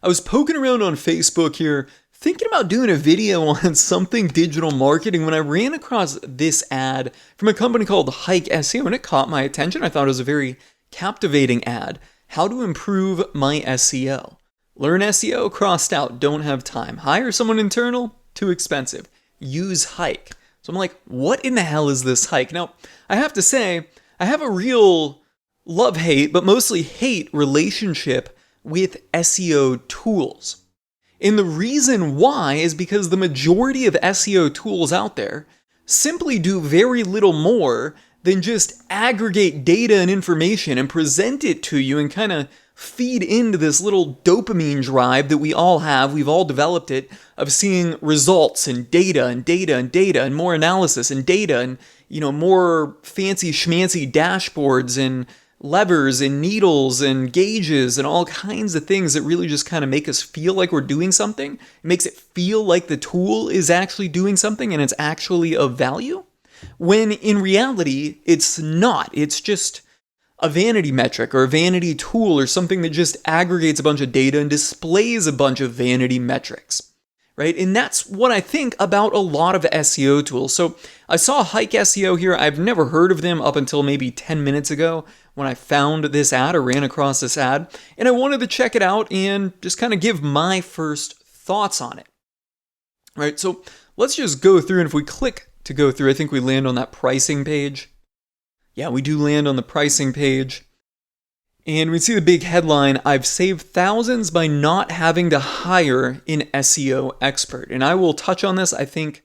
I was poking around on Facebook here, thinking about doing a video on something digital marketing when I ran across this ad from a company called Hike SEO, and it caught my attention. I thought it was a very captivating ad. How to improve my SEO. Learn SEO, crossed out, don't have time. Hire someone internal, too expensive. Use Hike. So I'm like, what in the hell is this Hike? Now, I have to say, I have a real love-hate, but mostly hate relationship with SEO tools. And the reason why is because the majority of SEO tools out there simply do very little more than just aggregate data and information and present it to you and kind of feed into this little dopamine drive that we all have. We've all developed it, of seeing results and data and data and data and more analysis and data and, more fancy schmancy dashboards and levers and needles and gauges and all kinds of things that really just kind of make us feel like we're doing something. It makes it feel like the tool is actually doing something and it's actually of value, when in reality, it's not. It's just a vanity metric or a vanity tool or something that just aggregates a bunch of data and displays a bunch of vanity metrics, right? And that's what I think about a lot of SEO tools. So I saw Hike SEO here. I've never heard of them up until maybe 10 minutes ago when I found this ad or ran across this ad, and I wanted to check it out and just kind of give my first thoughts on it, right? So let's just go through, and if we click to go through, I think we land on that pricing page. Yeah, we do land on the pricing page. And we see the big headline, I've saved thousands by not having to hire an SEO expert. And I will touch on this. I think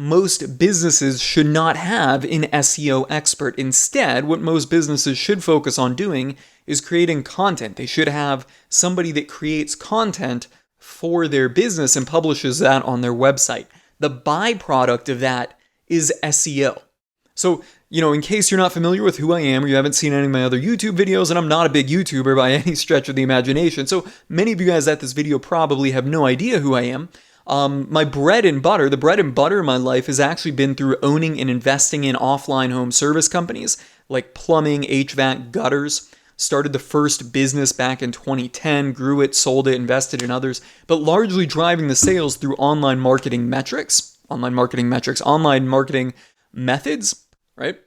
most businesses should not have an SEO expert. Instead, what most businesses should focus on doing is creating content. They should have somebody that creates content for their business and publishes that on their website. The byproduct of that is SEO. So, in case you're not familiar with who I am or you haven't seen any of my other YouTube videos, and I'm not a big YouTuber by any stretch of the imagination, so many of you guys at this video probably have no idea who I am. My bread and butter, the bread and butter of my life has actually been through owning and investing in offline home service companies like plumbing, HVAC, gutters. Started the first business back in 2010, grew it, sold it, invested in others, but largely driving the sales through online marketing methods, right?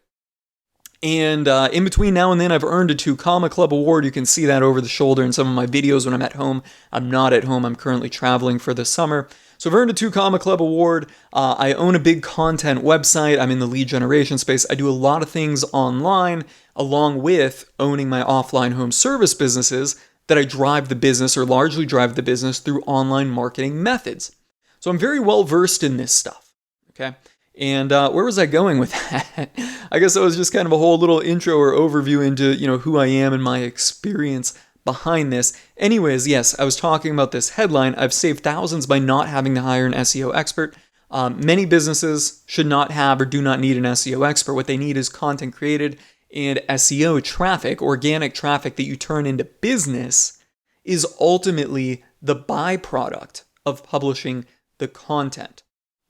And in between now and then, I've earned a 2 Comma Club award. You can see that over the shoulder in some of my videos when I'm at home. I'm not at home. I'm currently traveling for the summer. So I've earned a 2 Comma Club award. I own a big content website. I'm in the lead generation space. I do a lot of things online, along with owning my offline home service businesses that I drive the business or largely drive the business through online marketing methods. So I'm very well versed in this stuff, okay? And where was I going with that? I guess that was just kind of a whole little intro or overview into, who I am and my experience behind this. Anyways, yes, I was talking about this headline. I've saved thousands by not having to hire an SEO expert. Many businesses should not have or do not need an SEO expert. What they need is content created, and SEO traffic, organic traffic that you turn into business, is ultimately the byproduct of publishing the content.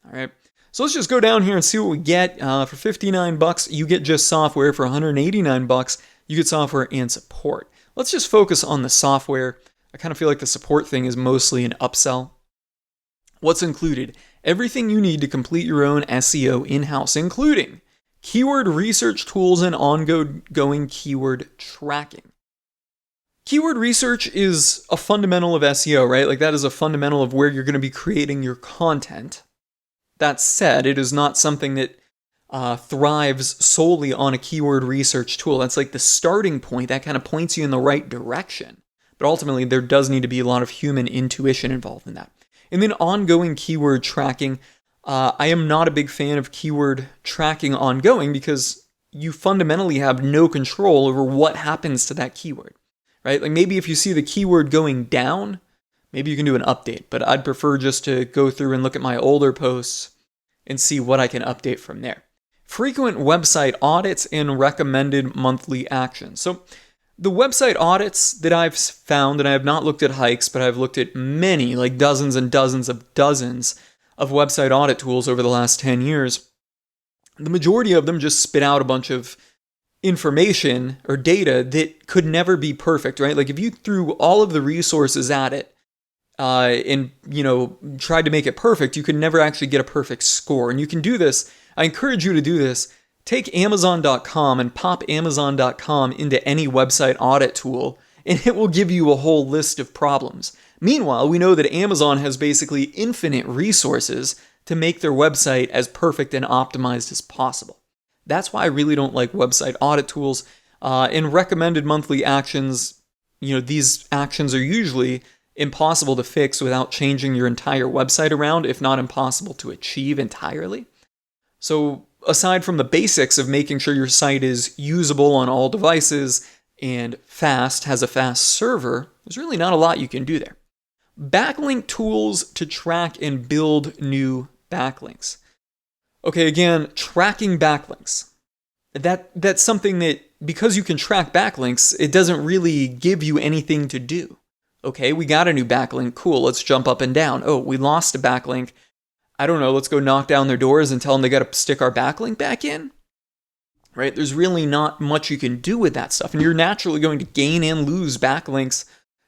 All right. So let's just go down here and see what we get. For $59, you get just software. For $189, you get software and support. Let's just focus on the software. I kind of feel like the support thing is mostly an upsell. What's included? Everything you need to complete your own SEO in-house, including keyword research tools and ongoing keyword tracking. Keyword research is a fundamental of SEO, right? Like that is a fundamental of where you're going to be creating your content. That said, it is not something that thrives solely on a keyword research tool. That's like the starting point. That kind of points you in the right direction. But ultimately, there does need to be a lot of human intuition involved in that. And then ongoing keyword tracking. I am not a big fan of keyword tracking ongoing because you fundamentally have no control over what happens to that keyword, right? Like maybe if you see the keyword going down, maybe you can do an update, but I'd prefer just to go through and look at my older posts and see what I can update from there. Frequent website audits and recommended monthly actions. So the website audits that I've found, and I have not looked at Hikes, but I've looked at many, like dozens and dozens of website audit tools over the last 10 years. The majority of them just spit out a bunch of information or data that could never be perfect, right? Like if you threw all of the resources at it and tried to make it perfect, you could never actually get a perfect score. And you can do this. I encourage you to do this. Take Amazon.com and pop Amazon.com into any website audit tool, and it will give you a whole list of problems. Meanwhile, we know that Amazon has basically infinite resources to make their website as perfect and optimized as possible. That's why I really don't like website audit tools. In recommended monthly actions, these actions are usually impossible to fix without changing your entire website around, if not impossible to achieve entirely. So aside from the basics of making sure your site is usable on all devices and has a fast server, there's really not a lot you can do there. Backlink tools to track and build new backlinks. Okay, again, tracking backlinks. That's something that, because you can track backlinks, it doesn't really give you anything to do. Okay, we got a new backlink, cool, let's jump up and down. Oh, we lost a backlink. I don't know, let's go knock down their doors and tell them they got to stick our backlink back in? Right? There's really not much you can do with that stuff, and you're naturally going to gain and lose backlinks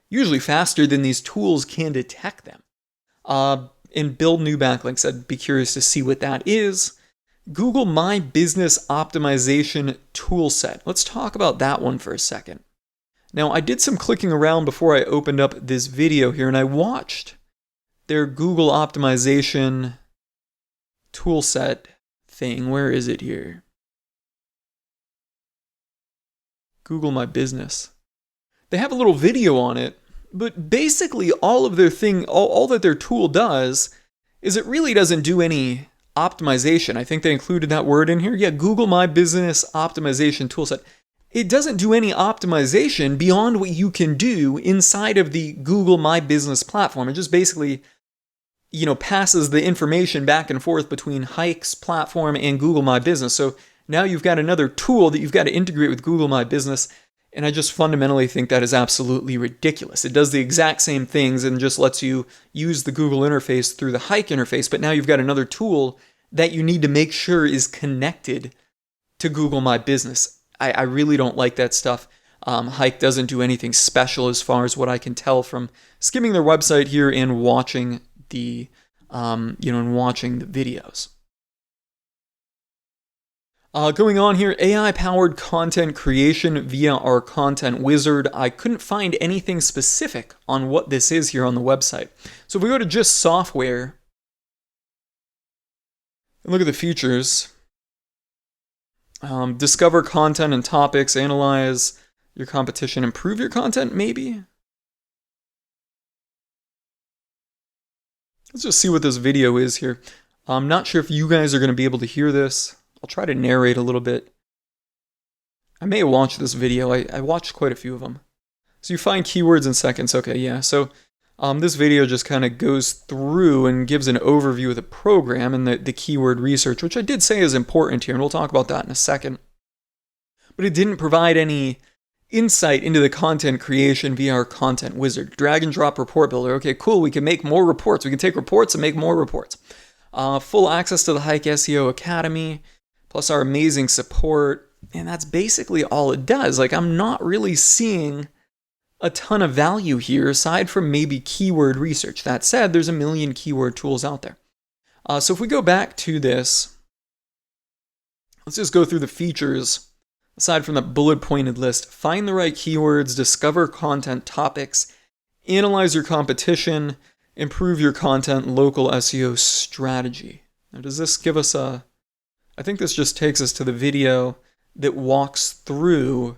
usually faster than these tools can detect them. And build new backlinks, I'd be curious to see what that is. Google My Business Optimization Toolset. Let's talk about that one for a second. Now, I did some clicking around before I opened up this video here, and I watched their Google Optimization Toolset thing. Where is it here? Google My Business. They have a little video on it, but basically all of their all that their tool does is it really doesn't do any optimization. I think they included that word in here. Yeah, Google My Business Optimization Toolset. It doesn't do any optimization beyond what you can do inside of the Google My Business platform. It just basically, passes the information back and forth between Hike's platform and Google My Business. So now you've got another tool that you've got to integrate with Google My Business. And I just fundamentally think that is absolutely ridiculous. It does the exact same things and just lets you use the Google interface through the Hike interface, but now you've got another tool that you need to make sure is connected to Google My Business. I really don't like that stuff. Hike doesn't do anything special as far as what I can tell from skimming their website here and watching the videos. Going on here, AI-powered content creation via our content wizard. I couldn't find anything specific on what this is here on the website. So if we go to just software and look at the features, discover content and topics, analyze your competition, improve your content, maybe? Let's just see what this video is here. I'm not sure if you guys are going to be able to hear this. I'll try to narrate a little bit. I may watch this video. I watched quite a few of them. So you find keywords in seconds. Okay, yeah. So this video just kind of goes through and gives an overview of the program and the keyword research, which I did say is important here, and we'll talk about that in a second. But it didn't provide any insight into the content creation via our content wizard. Drag and drop report builder. Okay, cool. We can make more reports. We can take reports and make more reports. Full access to the Hike SEO Academy, plus our amazing support. And that's basically all it does. Like, I'm not really seeing a ton of value here aside from maybe keyword research. That said, there's a million keyword tools out there. So if we go back to this, let's just go through the features. Aside from that bullet pointed list, find the right keywords, discover content topics, analyze your competition, improve your content, local SEO strategy. Now, does this give us I think this just takes us to the video that walks through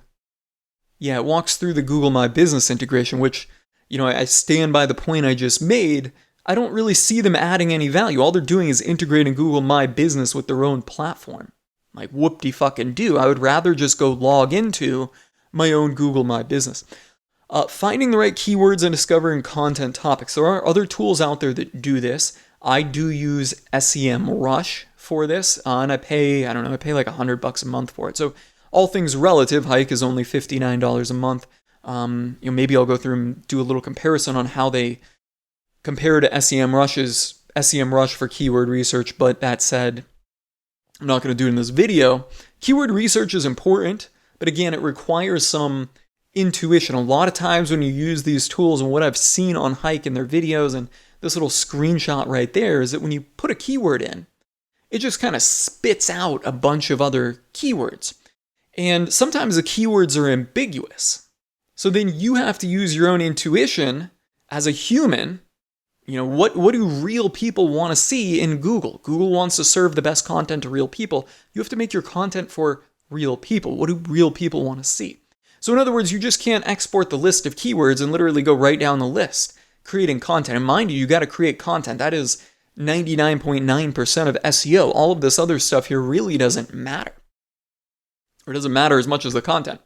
the Google My Business integration, which, I stand by the point I just made. I don't really see them adding any value. All they're doing is integrating Google My Business with their own platform. Like, whoop-de-fucking-do. I would rather just go log into my own Google My Business. Finding the right keywords and discovering content topics. There are other tools out there that do this. I do use SEMrush for this, and I pay like $100 a month for it. So all things relative, Hike is only $59 a month. Maybe I'll go through and do a little comparison on how they compare to SEMrush for keyword research, but that said, I'm not going to do it in this video. Keyword research is important, but again, it requires some intuition. A lot of times when you use these tools, and what I've seen on Hike in their videos, and this little screenshot right there, is that when you put a keyword in, it just kind of spits out a bunch of other keywords. And sometimes the keywords are ambiguous. So then you have to use your own intuition as a human. What do real people want to see in Google? Google wants to serve the best content to real people. You have to make your content for real people. What do real people want to see? So in other words, you just can't export the list of keywords and literally go right down the list creating content. And mind you got to create content. That is 99.9% of SEO. All of this other stuff here really doesn't matter. Or doesn't matter as much as the content.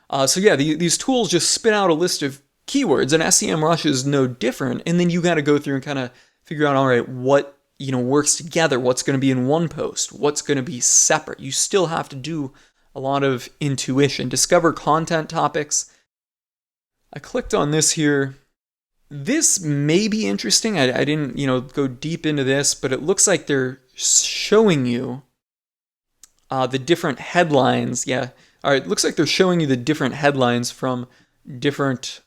These tools just spit out a list of keywords, and SEMrush is no different. And then you got to go through and kind of figure out, all right, what works together, what's going to be in one post, what's going to be separate. You still have to do a lot of intuition. Discover content topics. I clicked on this here. This may be interesting. I didn't, go deep into this, but it looks like they're showing you the different headlines. Yeah. All right. It looks like they're showing you the different headlines from different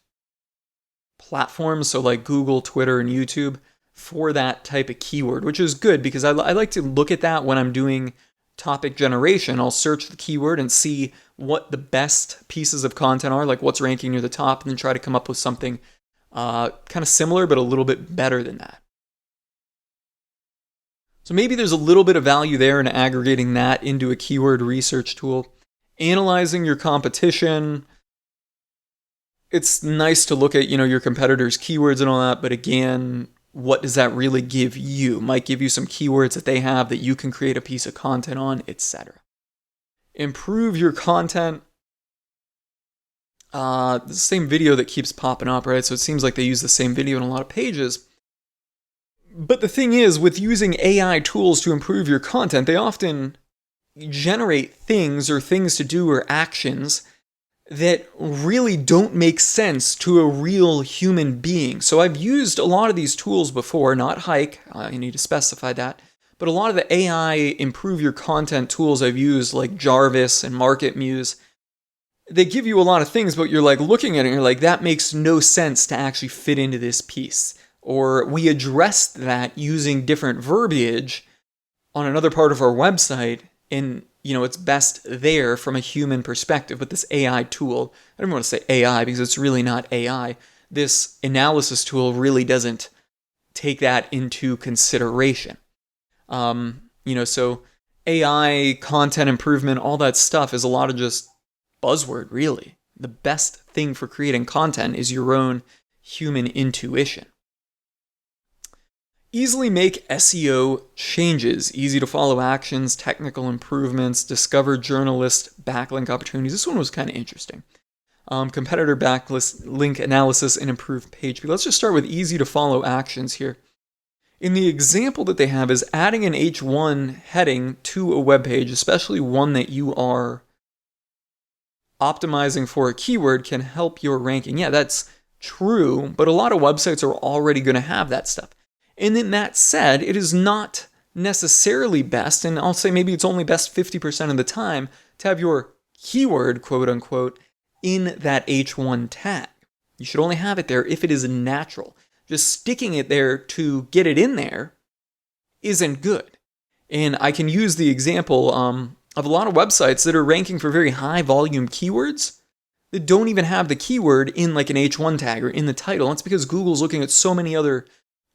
platforms. So like Google, Twitter, and YouTube for that type of keyword, which is good because I like to look at that when I'm doing topic generation. I'll search the keyword and see what the best pieces of content are, like what's ranking near the top, and then try to come up with something kind of similar, but a little bit better than that. So maybe there's a little bit of value there in aggregating that into a keyword research tool. Analyzing your competition. It's nice to look at, your competitors' keywords and all that, but again, what does that really give you? Might give you some keywords that they have that you can create a piece of content on, etc. Improve your content. The same video that keeps popping up, right? So it seems like they use the same video in a lot of pages. But the thing is, with using AI tools to improve your content, they often generate things or things to do or actions that really don't make sense to a real human being. So I've used a lot of these tools before, not Hike, you need to specify that, but a lot of the AI improve your content tools I've used, like Jarvis and MarketMuse, they give you a lot of things, but you're like looking at it and you're like, that makes no sense to actually fit into this piece. Or we addressed that using different verbiage on another part of our website, and it's best there from a human perspective. But this AI tool, I don't want to say AI because it's really not AI. This analysis tool really doesn't take that into consideration. So AI, content improvement, all that stuff is a lot of just buzzword, really. The best thing for creating content is your own human intuition. Easily make SEO changes, easy to follow actions, technical improvements, discover journalist backlink opportunities. This one was kind of interesting. Competitor backlink analysis and improved page speed. Let's just start with easy to follow actions here. In the example that they have is adding an H1 heading to a web page, especially one that you are optimizing for a keyword, can help your ranking. Yeah, that's true, but a lot of websites are already going to have that stuff. And then that said, it is not necessarily best, and I'll say maybe it's only best 50% of the time, to have your keyword, quote unquote, in that H1 tag. You should only have it there if it is natural. Just sticking it there to get it in there isn't good. And I can use the example of a lot of websites that are ranking for very high volume keywords that don't even have the keyword in like an H1 tag or in the title. That's because Google's looking at so many other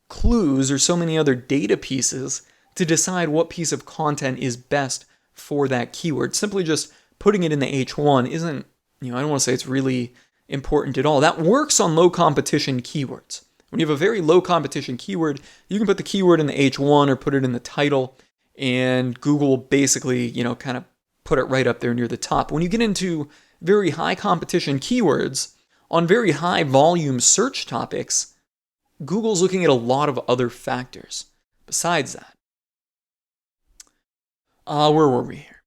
clues or so many other data pieces to decide what piece of content is best for that keyword. Simply just putting it in the H1 isn't, I don't want to say it's really important at all. That works on low competition keywords. When you have a very low competition keyword, you can put the keyword in the H1 or put it in the title, and Google will basically, kind of put it right up there near the top. When you get into very high competition keywords on very high volume search topics, Google's looking at a lot of other factors besides that. Where were we here?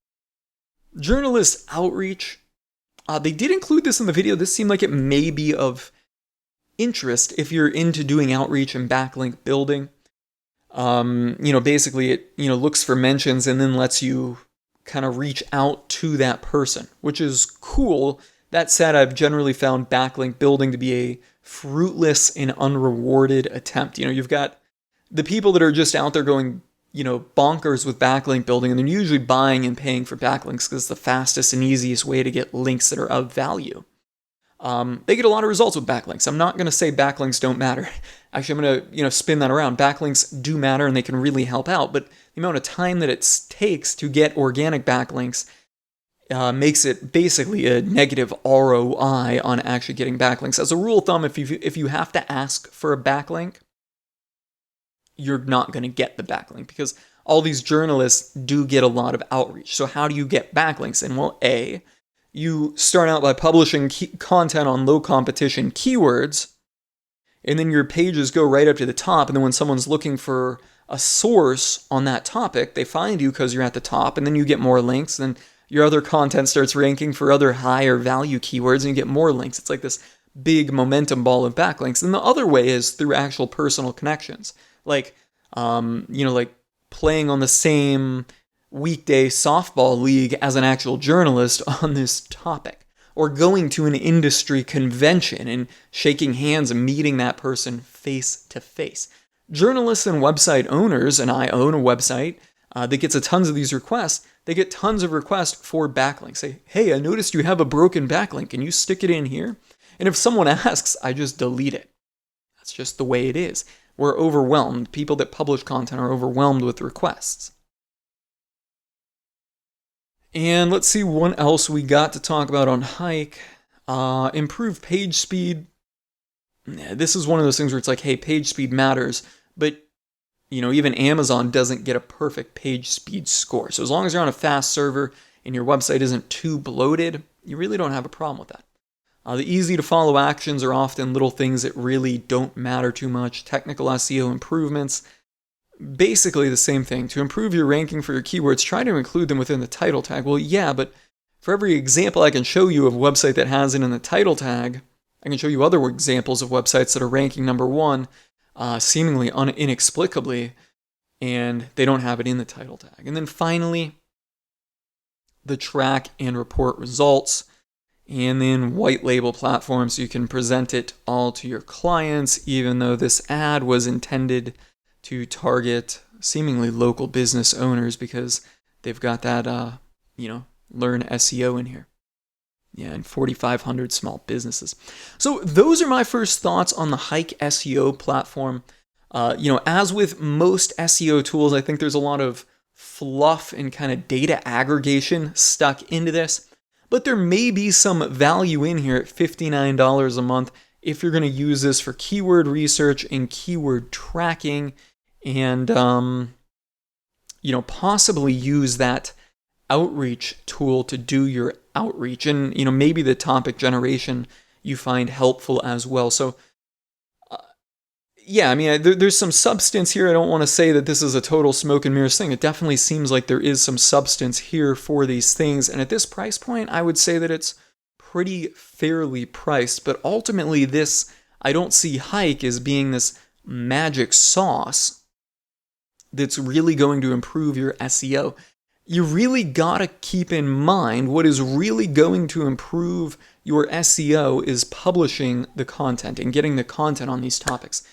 Journalist outreach. They did include this in the video. This seemed like it may be of interest if you're into doing outreach and backlink building. Basically it, looks for mentions and then lets you kind of reach out to that person, which is cool That said, I've generally found backlink building to be a fruitless and unrewarded attempt. You've got the people that are just out there going, bonkers with backlink building, and they're usually buying and paying for backlinks because it's the fastest and easiest way to get links that are of value. They get a lot of results with backlinks. I'm not going to say backlinks don't matter. Actually, I'm going to, spin that around. Backlinks do matter and they can really help out, but the amount of time that it takes to get organic backlinks makes it basically a negative ROI on actually getting backlinks. As a rule of thumb, if you have to ask for a backlink, you're not going to get the backlink because all these journalists do get a lot of outreach. So how do you get backlinks? And well, you start out by publishing content on low competition keywords, and then your pages go right up to the top. And then when someone's looking for a source on that topic, they find you because you're at the top, and then you get more links. And your other content starts ranking for other higher value keywords, and you get more links. It's like this big momentum ball of backlinks. And the other way is through actual personal connections. Like playing on the same weekday softball league as an actual journalist on this topic, or going to an industry convention and shaking hands and meeting that person face to face. Journalists and website owners, and I own a website that gets tons of these requests, they get tons of requests for backlinks. Say, hey, I noticed you have a broken backlink. Can you stick it in here? And if someone asks, I just delete it. That's just the way it is. We're overwhelmed. People that publish content are overwhelmed with requests. And let's see what else we got to talk about on Hike. Improve page speed. This is one of those things where it's like, hey, page speed matters, but even Amazon doesn't get a perfect page speed score. So as long as you're on a fast server and your website isn't too bloated, you really don't have a problem with that. The easy to follow actions are often little things that really don't matter too much. Technical SEO improvements, basically the same thing. To improve your ranking for your keywords, try to include them within the title tag. Well, yeah, but for every example I can show you of a website that has it in the title tag, I can show you other examples of websites that are ranking number one, seemingly inexplicably, and they don't have it in the title tag. And then finally, the track and report results. And then white label platforms, so you can present it all to your clients, even though this ad was intended to target seemingly local business owners because they've got that, learn SEO in here. Yeah, and 4,500 small businesses. So those are my first thoughts on the Hike SEO platform. As with most SEO tools, I think there's a lot of fluff and kind of data aggregation stuck into this. But there may be some value in here at $59 a month if you're going to use this for keyword research and keyword tracking and, possibly use that outreach tool to do your outreach. And, maybe the topic generation you find helpful as well. So, there's some substance here. I don't want to say that this is a total smoke and mirrors thing. It definitely seems like there is some substance here for these things. And at this price point, I would say that it's pretty fairly priced. But ultimately, I don't see Hike as being this magic sauce that's really going to improve your SEO. You really got to keep in mind what is really going to improve your SEO is publishing the content and getting the content on these topics.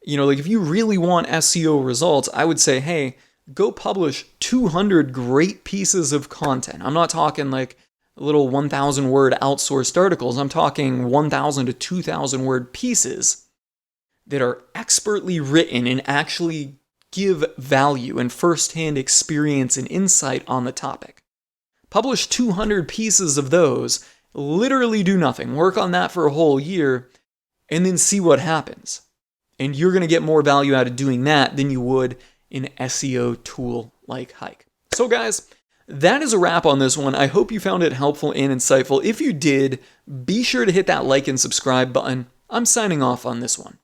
If you really want SEO results, I would say, hey, go publish 200 great pieces of content. I'm not talking like little 1,000 word outsourced articles. I'm talking 1,000 to 2,000 word pieces that are expertly written and actually give value and firsthand experience and insight on the topic. Publish 200 pieces of those, literally do nothing. Work on that for a whole year and then see what happens. And you're going to get more value out of doing that than you would in an SEO tool like Hike. So guys, that is a wrap on this one. I hope you found it helpful and insightful. If you did, be sure to hit that like and subscribe button. I'm signing off on this one.